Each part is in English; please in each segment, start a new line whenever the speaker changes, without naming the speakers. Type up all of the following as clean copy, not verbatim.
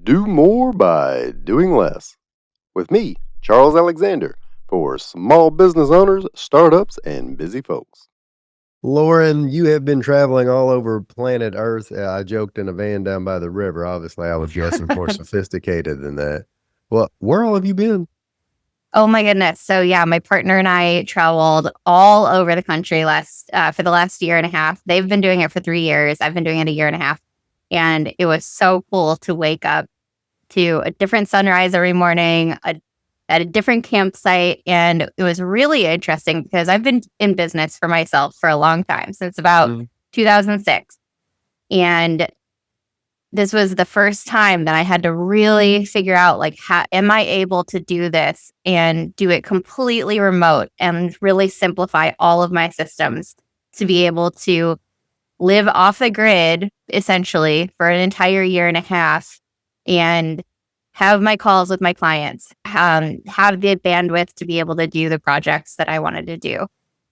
Do more by doing less. With me, Charles Alexander, for small business owners, startups, and busy folks. Lauren, you have been traveling all over planet Earth. I joked in a van down by the river. Obviously, I was guessing more sophisticated than that. Well, where all have you been?
Oh my goodness. So yeah, my partner and I traveled all over the country for the last year and a half. They've been doing it for 3 years. I've been doing it a year and a half. And it was so cool to wake up to a different sunrise every morning, at a different campsite. And it was really interesting because I've been in business for myself for a long time, since about 2006. And this was the first time that I had to really figure out, like, how am I able to do this and do it completely remote and really simplify all of my systems to be able to live off the grid, essentially, for an entire year and a half and have my calls with my clients, have the bandwidth to be able to do the projects that I wanted to do.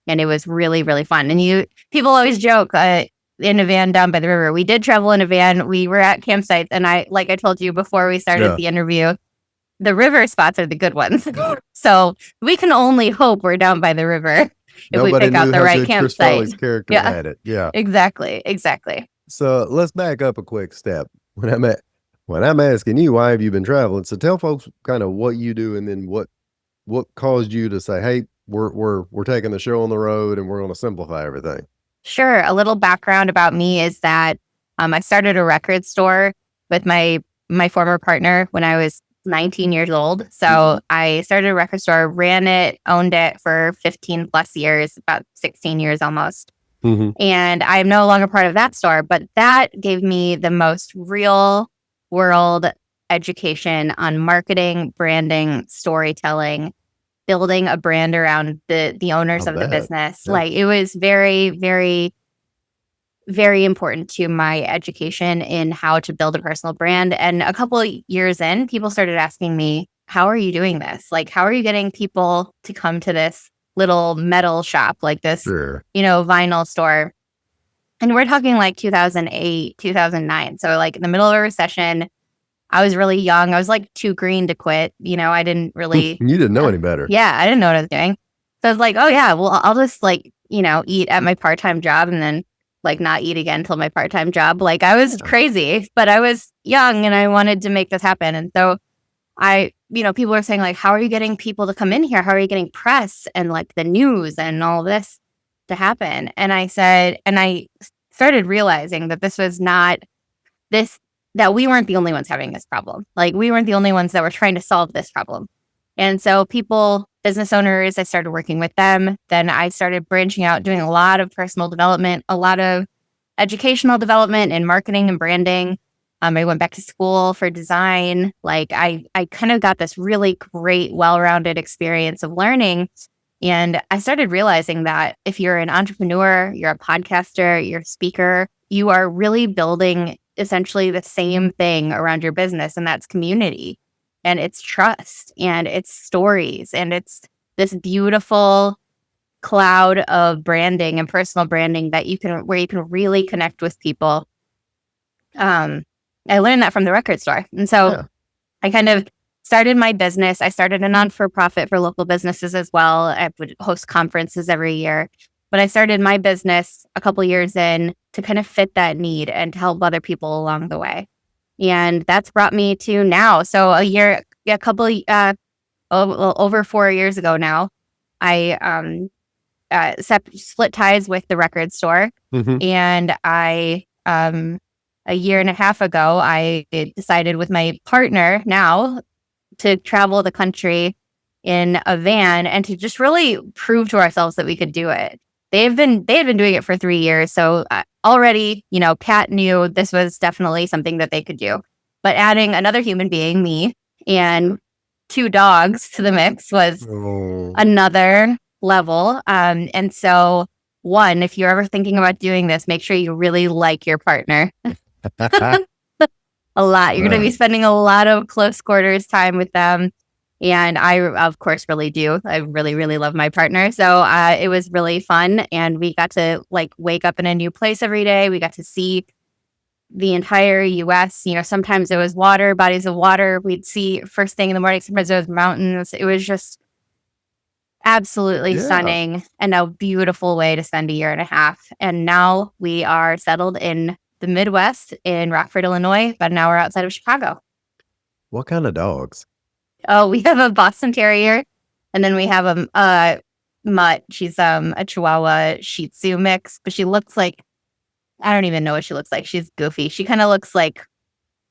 And it was really, really fun. And people always joke, in a van down by the river. We did travel in a van. We were at campsites, and like I told you before we started the interview, the river spots are the good ones. So we can only hope we're down by the river if we pick out the right campsite.
Chris character had it. Yeah,
exactly.
So let's back up a quick step. When I'm asking you, why have you been traveling? So tell folks kind of what you do, and then what caused you to say, hey, we're taking the show on the road, and we're going to simplify everything.
Sure. A little background about me is that I started a record store with my former partner when I was 19 years old. So I started a record store, ran it, owned it for 15 plus years, about 16 years almost. And I'm no longer part of that store, but that gave me the most real world education on marketing, branding, storytelling, building a brand around the owners of the business. Yeah. Like, it was very, very, very important to my education in how to build a personal brand. And a couple of years in, people started asking me, how are you doing this? Like, how are you getting people to come to this little metal shop, like this, vinyl store? And we're talking like 2008, 2009. So like in the middle of a recession, I was really young. I was like too green to quit. I didn't really...
You didn't know any better.
Yeah, I didn't know what I was doing. So I was like, oh yeah, well, I'll just eat at my part-time job and then not eat again until my part-time job. Like, I was crazy, but I was young and I wanted to make this happen. And so people were saying, like, how are you getting people to come in here? How are you getting press and like the news and all this to happen? And I started realizing that this was not that we weren't the only ones having this problem. Like, we weren't the only ones that were trying to solve this problem. And so business owners, I started working with them. Then I started branching out, doing a lot of personal development, a lot of educational development in marketing and branding. I went back to school for design. Like, I kind of got this really great, well-rounded experience of learning. And I started realizing that if you're an entrepreneur, you're a podcaster, you're a speaker, you are really building essentially the same thing around your business, and that's community, and it's trust, and it's stories, and it's this beautiful cloud of branding and personal branding where you can really connect with people. I learned that from the record store, and so I kind of started my business. I started a non-for-profit for local businesses as well. I would host conferences every year. But I started my business a couple years in to kind of fit that need and to help other people along the way. And that's brought me to now. So over 4 years ago now, I split ties with the record store. And a year and a half ago, I decided with my partner now to travel the country in a van and to just really prove to ourselves that we could do it. They had been doing it for 3 years. So already, Pat knew this was definitely something that they could do. But adding another human being, me, and 2 dogs to the mix was another level. And so, one, if you're ever thinking about doing this, make sure you really like your partner. A lot. You're going to be spending a lot of close quarters time with them. And I, of course, really do. I really, really love my partner. So it was really fun. And we got to wake up in a new place every day. We got to see the entire US. Sometimes it was water, bodies of water we'd see first thing in the morning. Sometimes it was mountains. It was just absolutely stunning and a beautiful way to spend a year and a half. And now we are settled in the Midwest in Rockford, Illinois, about an hour outside of Chicago.
What kind of dogs?
Oh, we have a Boston Terrier, and then we have a mutt. She's a Chihuahua Shih Tzu mix, but she looks like, I don't even know what she looks like. She's goofy. She kind of looks like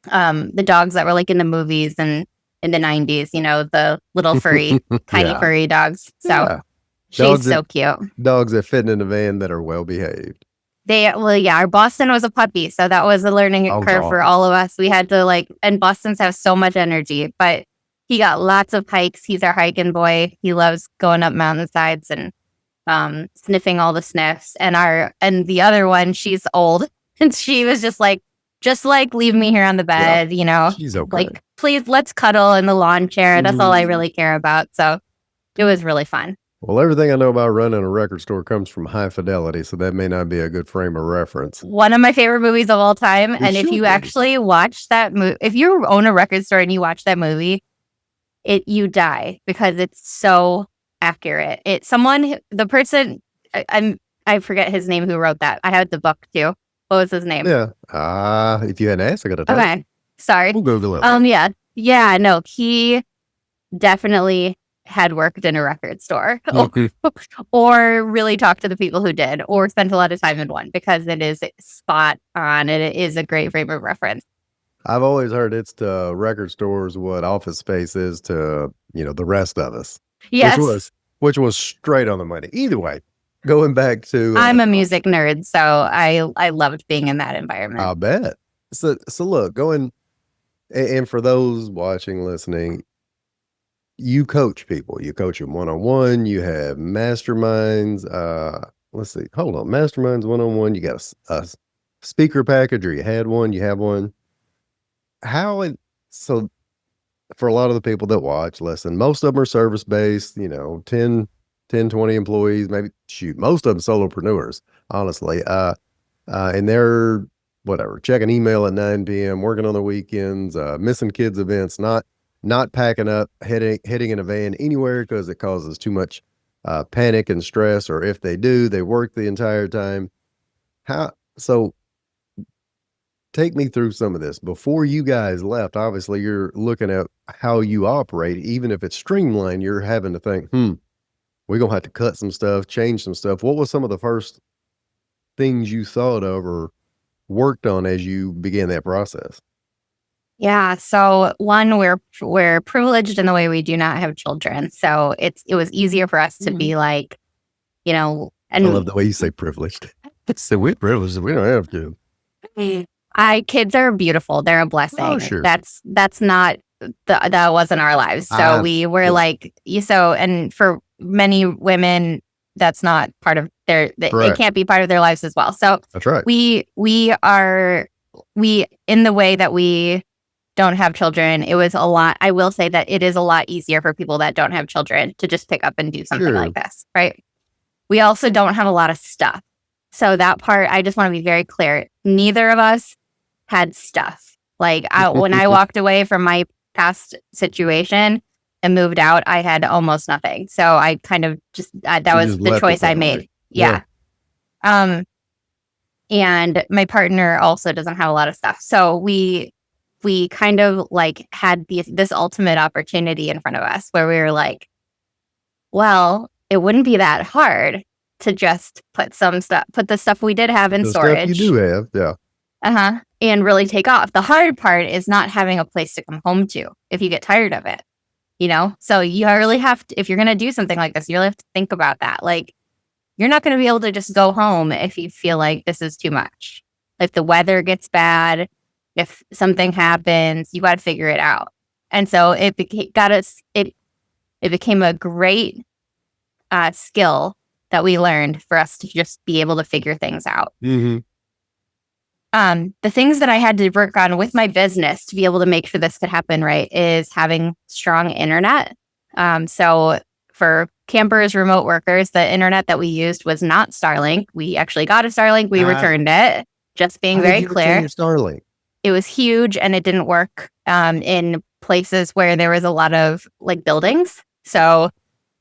the dogs that were like in the movies and in the 90s, the little furry, tiny furry dogs. So she's so cute.
Dogs that fit in a van that are well behaved.
Our Boston was a puppy, so that was a learning curve for all of us. We had to and Bostons have so much energy, but he got lots of hikes. He's our hiking boy. He loves going up mountainsides and sniffing all the sniffs. And the other one, she's old, and she was just like, leave me here on the bed,
She's okay.
Please, let's cuddle in the lawn chair. That's all I really care about. So it was really fun.
Well, everything I know about running a record store comes from High Fidelity, so that may not be a good frame of reference.
One of my favorite movies of all time. And if you actually watch that movie, if you own a record store and you watch that movie, you die because it's so accurate. The person, I forget his name who wrote that. I had the book too. What was his name?
Yeah. If you hadn't asked, I got to tell you.
Okay. Sorry.
We'll Google it.
Yeah. Yeah, no, he definitely had worked in a record store or really talked to the people who did or spent a lot of time in one because it is spot on and it is a great frame of reference.
I've always heard it's to record stores what Office Space is to, the rest of us.
Yes.
Which was straight on the money. Either way, going back to...
I'm a music nerd, so I loved being in that environment.
I'll bet. So look, and for those watching, listening, you coach people. You coach them one-on-one. You have masterminds. Let's see. Hold on. Masterminds one-on-one. You got a speaker package, or you had one. You have one. So for a lot of the people that watch, listen, most of them are service-based, 10, 20 employees, maybe, most of them solopreneurs, honestly. And they're, checking email at 9 p.m., working on the weekends, missing kids' events, not packing up, heading in a van anywhere because it causes too much panic and stress, or if they do, they work the entire time. So take me through some of this. Before you guys left, obviously you're looking at how you operate. Even if it's Streamline, you're having to think, we're going to have to cut some stuff, change some stuff. What was some of the first things you thought of or worked on as you began that process?
Yeah. So one, we're privileged in the way we do not have children. So it was easier for us to be like, and
I love the way you say privileged. So we're privileged. We don't have to.
Kids are beautiful. They're a blessing.
Oh, sure.
That's not, that wasn't our lives. So we were and for many women, that's not part of it can't be part of their lives as well. So
that's right.
We in the way that we don't have children, it was a lot. I will say that it is a lot easier for people that don't have children to just pick up and do something like this, right? We also don't have a lot of stuff. So that part, I just want to be very clear. Neither of us had stuff. When I walked away from my past situation and moved out, I had almost nothing. So I kind of that was the choice I made. Yeah. And my partner also doesn't have a lot of stuff. So we kind of had this ultimate opportunity in front of us where we were like, well, it wouldn't be that hard to just put the stuff we did have in storage.
Stuff you do have, yeah.
And really take off. The hard part is not having a place to come home to if you get tired of it, So you really have to, if you're going to do something like this, you really have to think about that. You're not going to be able to just go home if you feel like this is too much. If the weather gets bad, if something happens, you got to figure it out. And so it became a great skill that we learned for us to just be able to figure things out.
Mm-hmm.
The things that I had to work on with my business to be able to make sure this could happen, right, is having strong internet. So for campers, remote workers, the internet that we used was not Starlink. We actually got a Starlink. We returned it. Just being
How
very
did you retain
clear,
your Starlink?
it was huge and it didn't work in places where there was a lot of like buildings. So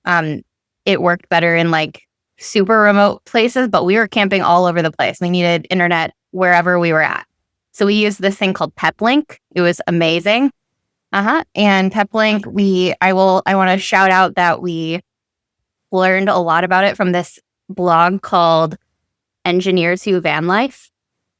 it worked better in like super remote places, but we were camping all over the place. We needed internet wherever we were at. So we used this thing called Pep Link. It was amazing. And Pep Link, I want to shout out that we learned a lot about it from this blog called Engineers Who Van Life,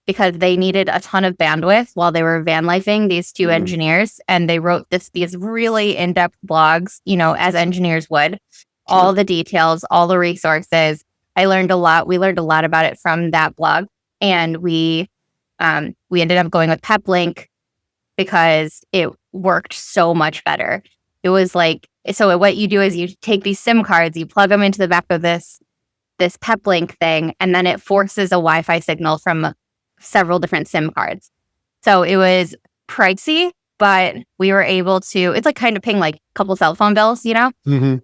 because they needed a ton of bandwidth while they were van lifing, these two engineers, and they wrote these really in-depth blogs, as engineers would, all the details, all the resources. I learned a lot. We learned a lot about it from that blog, and we ended up going with Pep Link because it worked so much better. It was like, so what you do is you take these SIM cards, you plug them into the back of this Pep Link thing, and then it forces a Wi-Fi signal from several different SIM cards. So it was pricey, but we were able to, it's like kind of paying like a couple cell phone bills,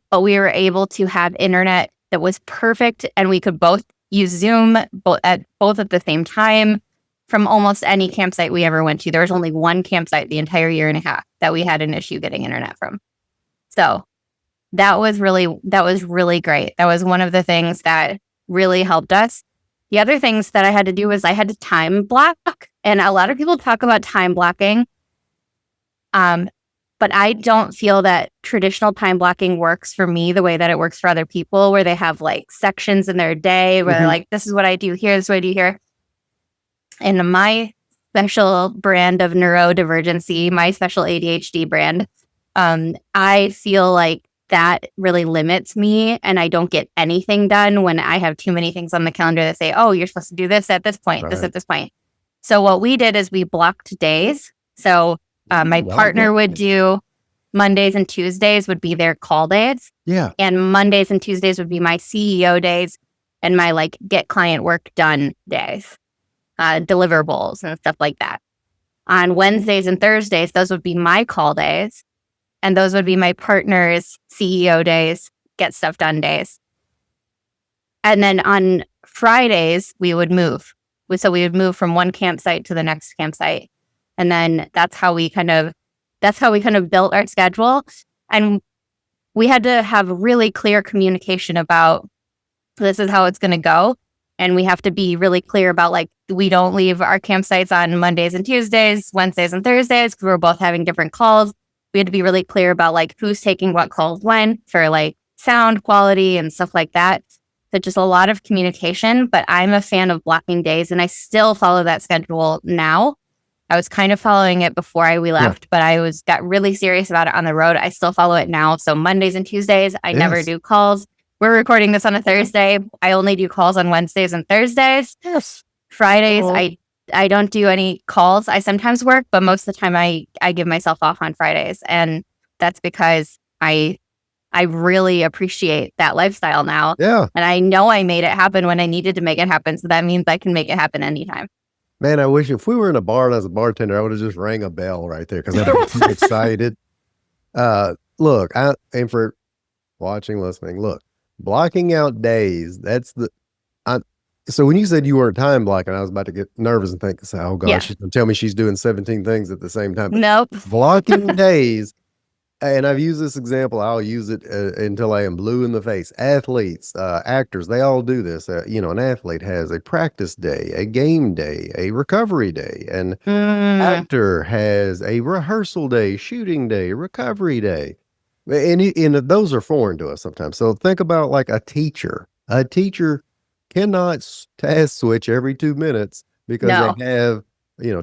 but we were able to have internet that was perfect, and we could both use Zoom both at the same time from almost any campsite we ever went to. There was only one campsite the entire year and a half that we had an issue getting internet from. So that was really great. That was one of the things that really helped us. The other things that I had to do was I had to time block, and a lot of people talk about time blocking. But I don't feel that traditional time blocking works for me the way that it works for other people, where they have like sections in their day where they're like, this is what I do here, this is what I do here. And my special brand of neurodivergency, my special ADHD brand, I feel like that really limits me, and I don't get anything done when I have too many things on the calendar that say, oh, you're supposed to do this at this point, this at this point. So what we did is we blocked days. So my partner would do Mondays and Tuesdays would be their call days.
Yeah.
And Mondays and Tuesdays would be my CEO days and my like get client work done days, deliverables and stuff like that. On Wednesdays and Thursdays, those would be my call days. And those would be my partner's CEO days, get stuff done days. And then on Fridays, we would move. So we would move from one campsite to the next campsite. And then that's how we kind of built our schedule. And we had to have really clear communication about this is how it's going to go. And we have to be really clear about like, we don't leave our campsites on Mondays and Tuesdays, Wednesdays and Thursdays, because we're both having different calls. We had to be really clear about like who's taking what calls when for like sound quality and stuff like that. So just a lot of communication, but I'm a fan of blocking days, and I still follow that schedule now. I was kind of following it before we left, but I got really serious about it on the road. I still follow it now. So Mondays and Tuesdays, I never do calls. We're recording this on a Thursday. I only do calls on Wednesdays and Thursdays.
Yes.
Fridays, I don't do any calls. I sometimes work, but most of the time I give myself off on Fridays. And that's because I really appreciate that lifestyle now.
Yeah.
And I know I made it happen when I needed to make it happen. So that means I can make it happen anytime.
Man, I wish if we were in a bar and as a bartender, I would have just rang a bell right there because I'm too excited. Look, and for watching, listening, look, blocking out days, so when you said you weren't time blocking, I was about to get nervous and think, oh gosh, she's going to tell me she's doing 17 things at the same time.
Nope.
Blocking days, and I've used this example, I'll use it until I am blue in the face. Athletes, actors, they all do this. An athlete has a practice day, a game day, a recovery day. An actor has a rehearsal day, shooting day, recovery day. And those are foreign to us sometimes. So think about like a teacher. A teacher cannot task switch every 2 minutes because they have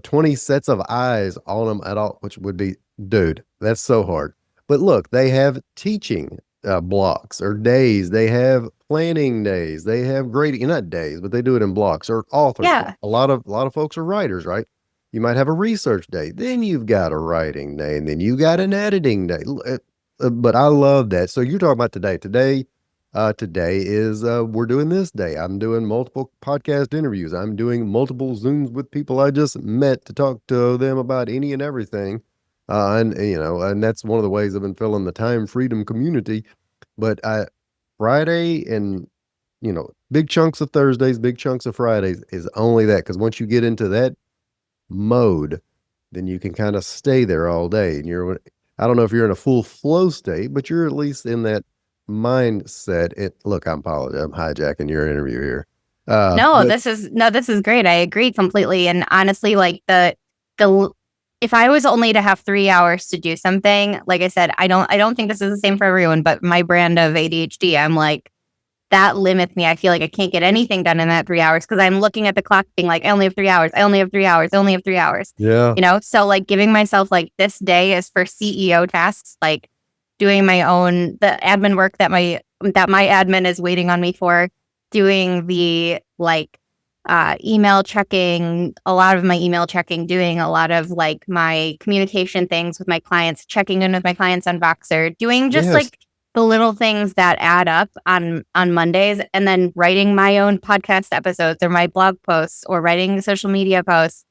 20 sets of eyes on them at all, which would be, dude, that's so hard. But look, they have teaching blocks or days. They have planning days. They have grading, not days, but they do it in blocks, or authors.
Yeah.
A lot of folks are writers, right? You might have a research day, then you've got a writing day, and then you got an editing day. But I love that. So you're talking about today. Today is we're doing this day. I'm doing multiple podcast interviews. I'm doing multiple Zooms with people I just met to talk to them about any and everything. And that's one of the ways I've been filling the time freedom community. But Friday and big chunks of Thursdays, big chunks of Fridays is only that. Because once you get into that mode, then you can kind of stay there all day. And I don't know if you're in a full flow state, but you're at least in that mindset. Look, I'm hijacking your interview here.
This is great. I agree completely. And honestly, like the if I was only to have 3 hours to do something, like I said, I don't think this is the same for everyone, but my brand of ADHD, I'm like, that limits me. I feel like I can't get anything done in that 3 hours because I'm looking at the clock being like, I only have 3 hours. I only have 3 hours. I only have 3 hours.
Yeah.
So like giving myself like this day is for CEO tasks, like doing the admin work that my admin is waiting on me for, doing the like email checking, a lot of my email checking, doing a lot of like my communication things with my clients, checking in with my clients on Voxer, doing just like the little things that add up on Mondays, and then writing my own podcast episodes or my blog posts or writing social media posts.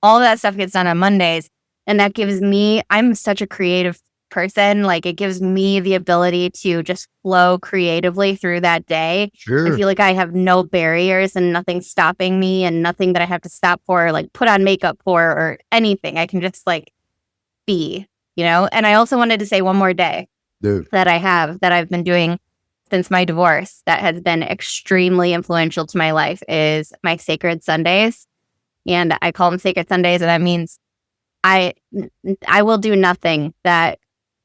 All that stuff gets done on Mondays. And that gives me, I'm such a creative person. Like it gives me the ability to just flow creatively through that day.
Sure.
I feel like I have no barriers and nothing stopping me and nothing that I have to stop for, or like put on makeup for, or anything. I can just like be, And I also wanted to say one more day that I've been doing since my divorce that has been extremely influential to my life is my sacred Sundays. And I call them sacred Sundays, and that means I will do nothing that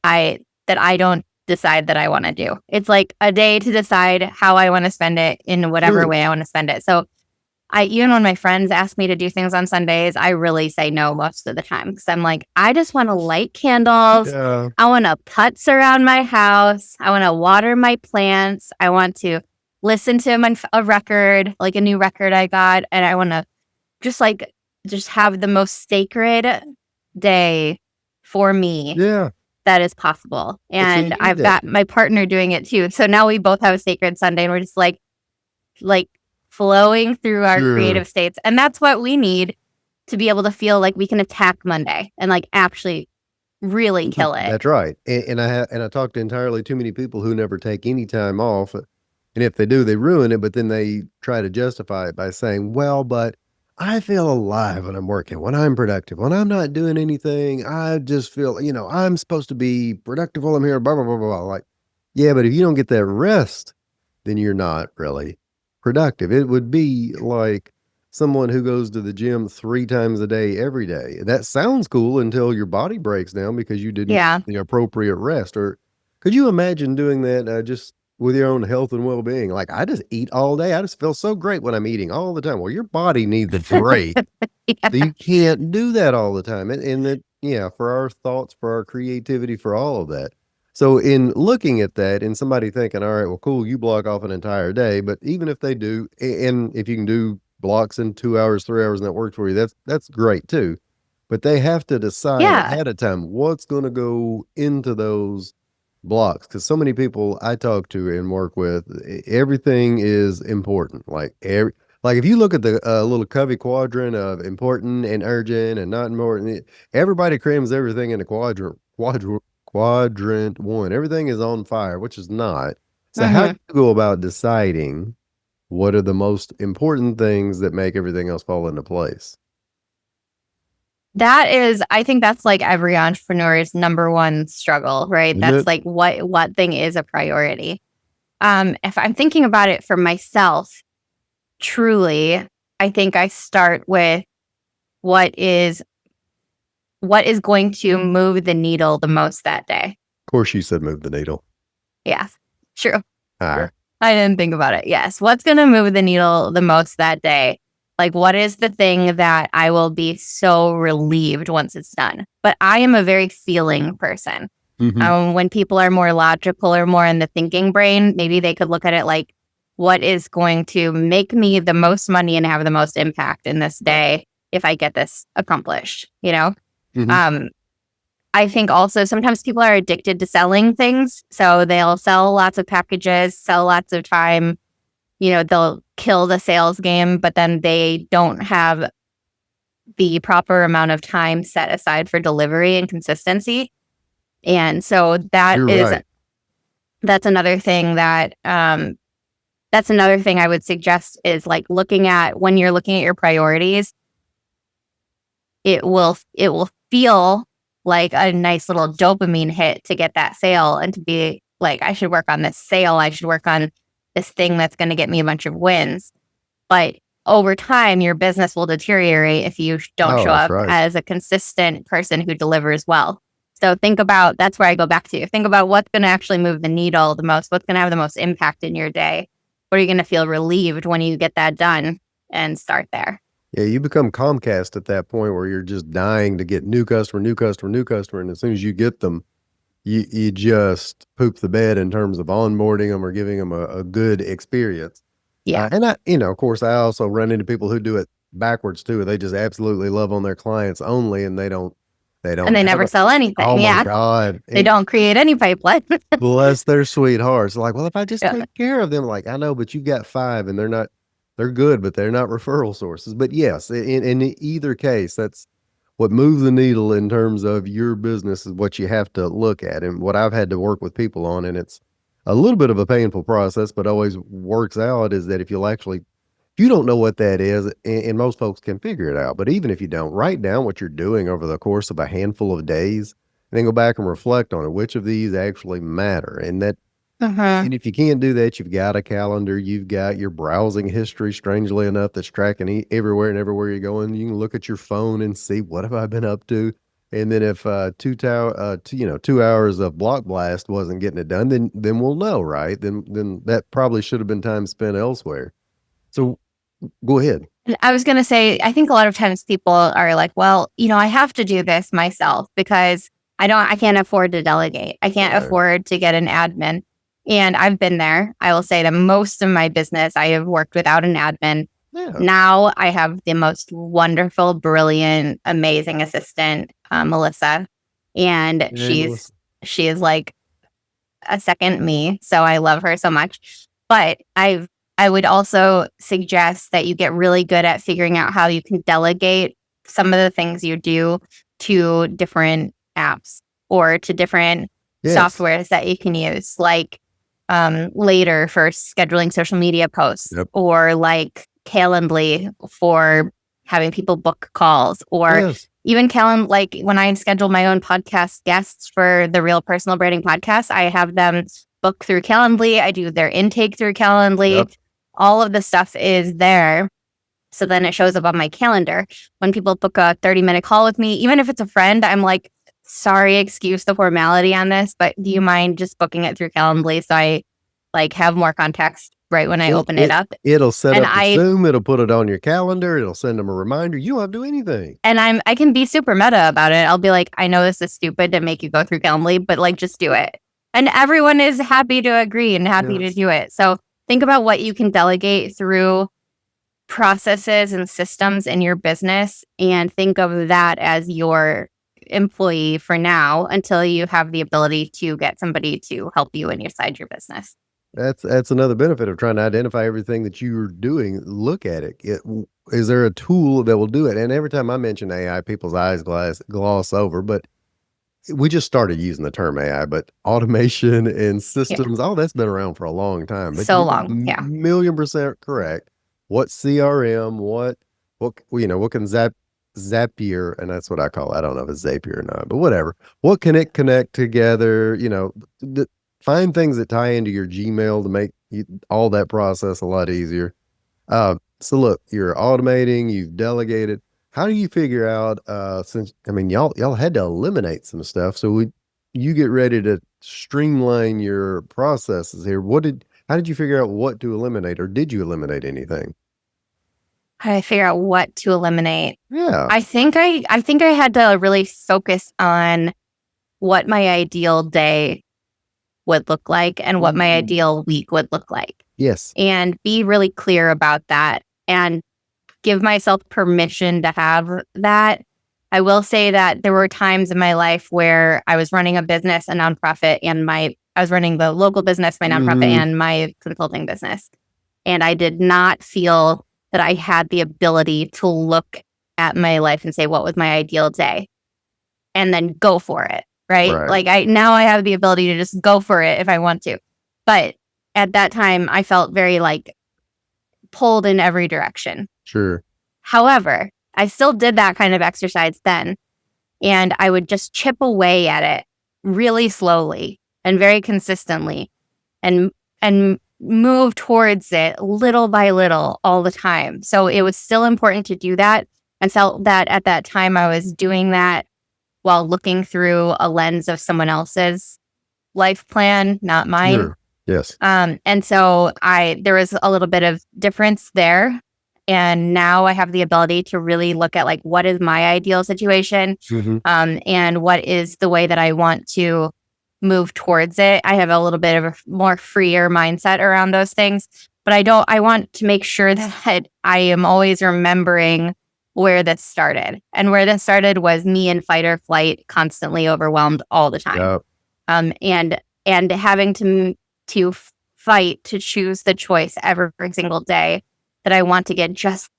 I don't decide that I want to do. It's like a day to decide how I want to spend it in whatever way I want to spend it. So even when my friends ask me to do things on Sundays, I really say no most of the time because I'm like, I just want to light candles.
Yeah.
I want to putz around my house. I want to water my plants. I want to listen to a record, like a new record I got, and I want to just have the most sacred day for me that is possible. And I've got my partner doing it too. So now we both have a sacred Sunday, and we're just like flowing through our creative states. And that's what we need to be able to feel like we can attack Monday and like actually really kill it.
That's right. And I talk to entirely too many people who never take any time off. And if they do, they ruin it. But then they try to justify it by saying, well, but I feel alive when I'm working, when I'm productive, when I'm not doing anything. I just feel, I'm supposed to be productive while I'm here, blah, blah, blah, blah. Like, yeah, but if you don't get that rest, then you're not really productive. It would be like someone who goes to the gym 3 times a day, every day. That sounds cool until your body breaks down because you didn't get the appropriate rest. Or could you imagine doing that just with your own health and well-being? Like, I just eat all day. I just feel so great when I'm eating all the time. Well, your body needs a break. So you can't do that all the time. And that, for our thoughts, for our creativity, for all of that. So in looking at that and somebody thinking, all right, well, cool, you block off an entire day, but even if they do, and if you can do blocks in 2 hours, 3 hours, and that works for you, that's great too. But they have to decide ahead of time what's going to go into those blocks. Because so many people I talk to and work with, everything is important. Like if you look at the little Covey quadrant of important and urgent and not important, everybody crams everything in a quadrant 1. Everything is on fire, which is not. So how do you go about deciding what are the most important things that make everything else fall into place?
I think that's like every entrepreneur's number one struggle, right? That's like what thing is a priority. If I'm thinking about it for myself, truly, I think I start with what is going to move the needle the most that day.
Of course, you said move the needle.
Yeah, true.
Sure.
I didn't think about it. Yes. What's going to move the needle the most that day? Like, what is the thing that I will be so relieved once it's done? But I am a very feeling person. When people are more logical or more in the thinking brain, maybe they could look at it like, what is going to make me the most money and have the most impact in this day if I get this accomplished, I think also sometimes people are addicted to selling things. So they'll sell lots of packages, sell lots of time, they'll kill the sales game, but then they don't have the proper amount of time set aside for delivery and consistency. And so that's another thing that that's another thing I would suggest is like when you're looking at your priorities, it will feel like a nice little dopamine hit to get that sale and to be like, I should work on this sale. I should work on this thing that's going to get me a bunch of wins. But over time, your business will deteriorate if you don't show up as a consistent person who delivers well. So that's where I go back to. Think about what's going to actually move the needle the most, what's going to have the most impact in your day. What are you going to feel relieved when you get that done, and start there.
Yeah, you become Comcast at that point where you're just dying to get new customer. And as soon as you get them, you just poop the bed in terms of onboarding them or giving them a good experience.
Yeah.
And of course, I also run into people who do it backwards too. They just absolutely love on their clients only, and they don't.
And they never sell anything.
Oh my God.
They don't create any pipeline.
Bless their sweethearts. Like, well, if I just take care of them, like, I know, but you've got 5 and they're good, but they're not referral sources. But yes, in either case, that's what moves the needle in terms of your business is what you have to look at. And what I've had to work with people on, and it's a little bit of a painful process, but always works out, is that if you don't know what that is, and most folks can figure it out, but even if you don't, write down what you're doing over the course of a handful of days, and then go back and reflect on it. Which of these actually matter? And that, and if you can't do that, you've got a calendar, you've got your browsing history, strangely enough, that's tracking everywhere you're going. You can look at your phone and see, what have I been up to? And then if 2 hours of block blast wasn't getting it done, then we'll know, right? Then that probably should have been time spent elsewhere. So go ahead.
I was going to say, I think a lot of times people are like, well, I have to do this myself because I can't afford to delegate. I can't afford to get an admin. And I've been there. I will say that most of my business, I have worked without an admin. Yeah. Now I have the most wonderful, brilliant, amazing assistant, Melissa. And she is like a second me. So I love her so much. But I would also suggest that you get really good at figuring out how you can delegate some of the things you do to different apps or to different softwares that you can use, like Later for scheduling social media posts, or like Calendly for having people book calls, or even like when I schedule my own podcast guests for the Real Personal Branding podcast, I have them book through Calendly. I do their intake through Calendly. All of the stuff is there. So then it shows up on my calendar. When people book a 30-minute call with me, even if it's a friend, I'm like, sorry, excuse the formality on this, but do you mind just booking it through Calendly so I like have more context right when I open it up?
It'll set up the Zoom. It'll put it on your calendar. It'll send them a reminder. You don't have to do anything.
And I can be super meta about it. I'll be like, I know this is stupid to make you go through Calendly, but like, just do it. And everyone is happy to agree and happy to do it. So think about what you can delegate through processes and systems in your business, and think of that as your employee for now until you have the ability to get somebody to help you inside your business.
That's another benefit of trying to identify everything that you're doing. Look at it. Is there a tool that will do it? And every time I mention AI, people's eyes gloss over, but we just started using the term AI, but automation and systems, all that's been around for a long time. But
so long,
$1,000,000% correct. What CRM, what can Zapier, and that's what I call it. I don't know if it's Zapier or not, but whatever. What can it connect together? Find things that tie into your Gmail to make all that process a lot easier. So look, you're automating, you've delegated. How do you figure out, since, y'all had to eliminate some stuff. So you get ready to streamline your processes here. How did you figure out what to eliminate, or did you eliminate anything?
How did I figure out what to eliminate?
Yeah.
I think I had to really focus on what my ideal day would look like and what my ideal week would look like.
Yes.
And be really clear about that and give myself permission to have that. I will say that there were times in my life where I was running a business, a nonprofit, and I was running the local business, my nonprofit, and my consulting business. And I did not feel that I had the ability to look at my life and say, what was my ideal day? And then go for it, right? Like now I have the ability to just go for it if I want to. But at that time, I felt very like pulled in every direction.
Sure.
However, I still did that kind of exercise then, and I would just chip away at it really slowly and very consistently, and move towards it little by little all the time. So it was still important to do that, and felt that at that time I was doing that while looking through a lens of someone else's life plan, not mine.
Sure. Yes.
And so there was a little bit of difference there. And now I have the ability to really look at like, what is my ideal situation? And what is the way that I want to move towards it. I have a little bit of a more freer mindset around those things, but I want to make sure that I am always remembering where this started. And where this started was me in fight or flight, constantly overwhelmed all the time.
Yep.
And having to fight to choose the choice every single day that I want to get just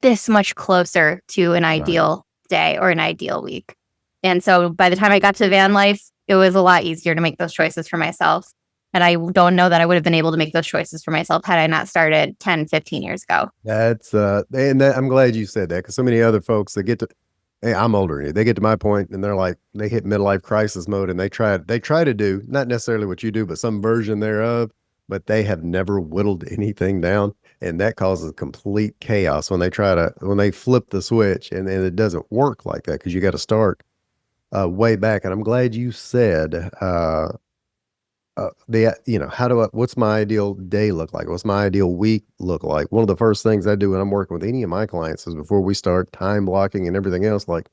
this much closer to an ideal day or an ideal week. And so by the time I got to van life, it was a lot easier to make those choices for myself. And I don't know that I would have been able to make those choices for myself had I not started 10, 15 years ago.
That's, I'm glad you said that, because so many other folks that hey, I'm older than you. They get to my point and they're like, they hit midlife crisis mode and they try to do not necessarily what you do, but some version thereof, but they have never whittled anything down. And that causes complete chaos when they flip the switch, and it doesn't work like that, because you got to start way back. And I'm glad you said, what's my ideal day look like? What's my ideal week look like? One of the first things I do when I'm working with any of my clients is, before we start time blocking and everything else, like,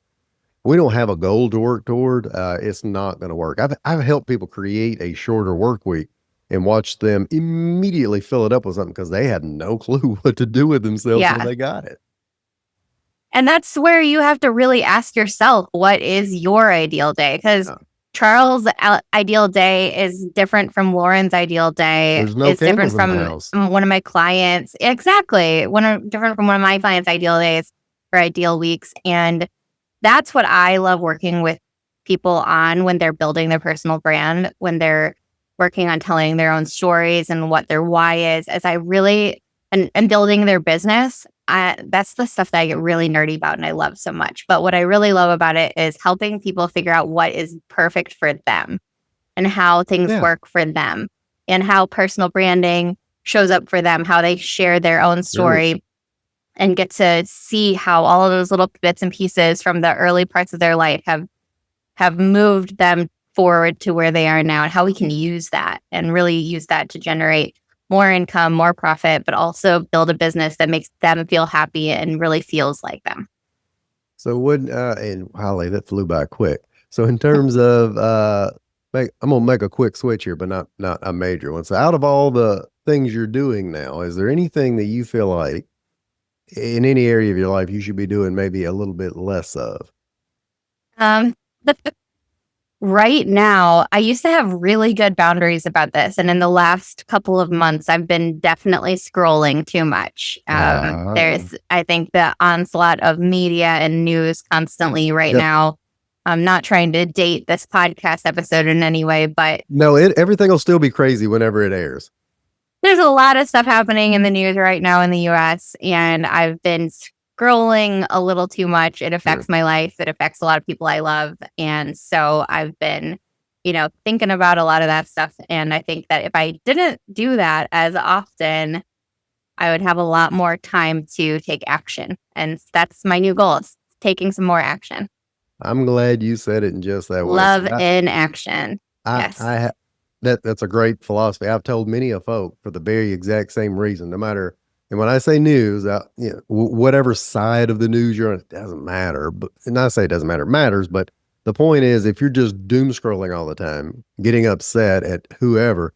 we don't have a goal to work toward, it's not going to work. I've helped people create a shorter work week and watch them immediately fill it up with something, because they had no clue what to do with themselves when they got it.
And that's where you have to really ask yourself, what is your ideal day? Because Charles' ideal day is different from Lauren's ideal day.
There's no
it's different
candles
from one of my clients. Exactly. Different from one of my clients' ideal days or ideal weeks. And that's what I love working with people on when they're building their personal brand, when they're working on telling their own stories and what their why is, as I really, and building their business. That's the stuff that I get really nerdy about and I love so much. But what I really love about it is helping people figure out what is perfect for them and how things work for them, and how personal branding shows up for them, how they share their own story and get to see how all of those little bits and pieces from the early parts of their life have moved them forward to where they are now, and how we can use that and really use that to generate more income, more profit, but also build a business that makes them feel happy and really feels like them.
So and Holly, that flew by quick. So in terms of, I'm going to make a quick switch here, but not a major one. So out of all the things you're doing now, is there anything that you feel like in any area of your life you should be doing maybe a little bit less of?
Right now, I used to have really good boundaries about this. And in the last couple of months, I've been definitely scrolling too much. There's, I think, the onslaught of media and news constantly right now. I'm not trying to date this podcast episode in any way, but
no, everything will still be crazy whenever it airs.
There's a lot of stuff happening in the news right now in the US, and I've been scrolling a little too much. It affects my life. It affects a lot of people I love. And so I've been, thinking about a lot of that stuff. And I think that if I didn't do that as often, I would have a lot more time to take action. And that's my new goal, is taking some more action.
I'm glad you said it in just that way.
Love in action.
Yes. That's a great philosophy. I've told many of folk for the very exact same reason. No matter, and when I say news, whatever side of the news you're on, it doesn't matter. But, and I say it doesn't matter, it matters. But the point is, if you're just doom scrolling all the time, getting upset at whoever,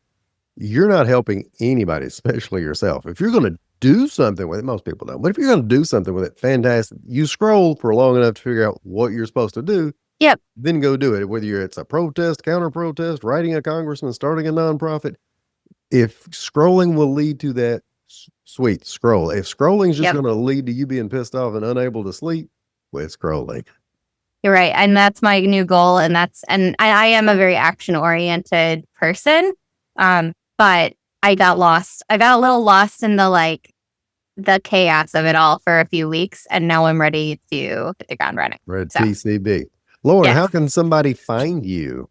you're not helping anybody, especially yourself. If you're going to do something with it, most people don't, but if you're going to do something with it, fantastic. You scroll for long enough to figure out what you're supposed to do.
Yep.
Then go do it. Whether it's a protest, counter protest, writing a congressman, starting a nonprofit. If scrolling will lead to that, sweet, scroll. If scrolling is just going to lead to you being pissed off and unable to sleep, quit scrolling.
You're right. And that's my new goal. And I am a very action oriented person. But I got lost. I got a little lost in the chaos of it all for a few weeks, and now I'm ready to hit the ground running.
Red
So,
TCB. Lauren,
yes.
how can somebody find you?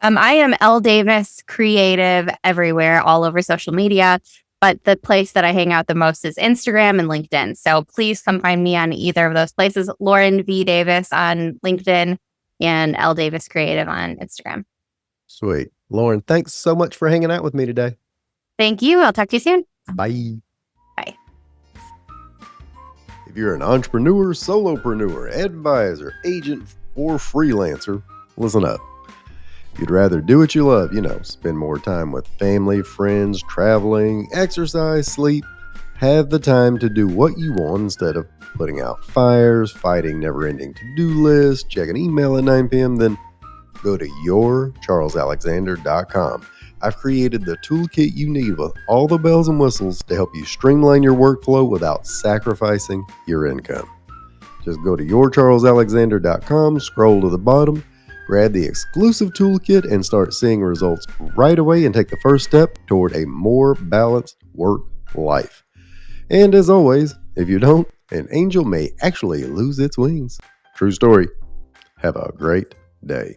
I am L Davis Creative everywhere, all over social media. But the place that I hang out the most is Instagram and LinkedIn. So please come find me on either of those places. Lauren V. Davis on LinkedIn and L Davis Creative on Instagram.
Sweet. Lauren, thanks so much for hanging out with me today.
Thank you. I'll talk to you soon.
Bye.
Bye.
If you're an entrepreneur, solopreneur, advisor, agent, or freelancer, listen up. If you'd rather do what you love, spend more time with family, friends, traveling, exercise, sleep, have the time to do what you want instead of putting out fires, fighting never-ending to-do lists, checking email at 9 p.m., then go to yourcharlesalexander.com. I've created the toolkit you need with all the bells and whistles to help you streamline your workflow without sacrificing your income. Just go to yourcharlesalexander.com, scroll to the bottom, grab the exclusive toolkit, and start seeing results right away and take the first step toward a more balanced work life. And as always, if you don't, an angel may actually lose its wings. True story. Have a great day.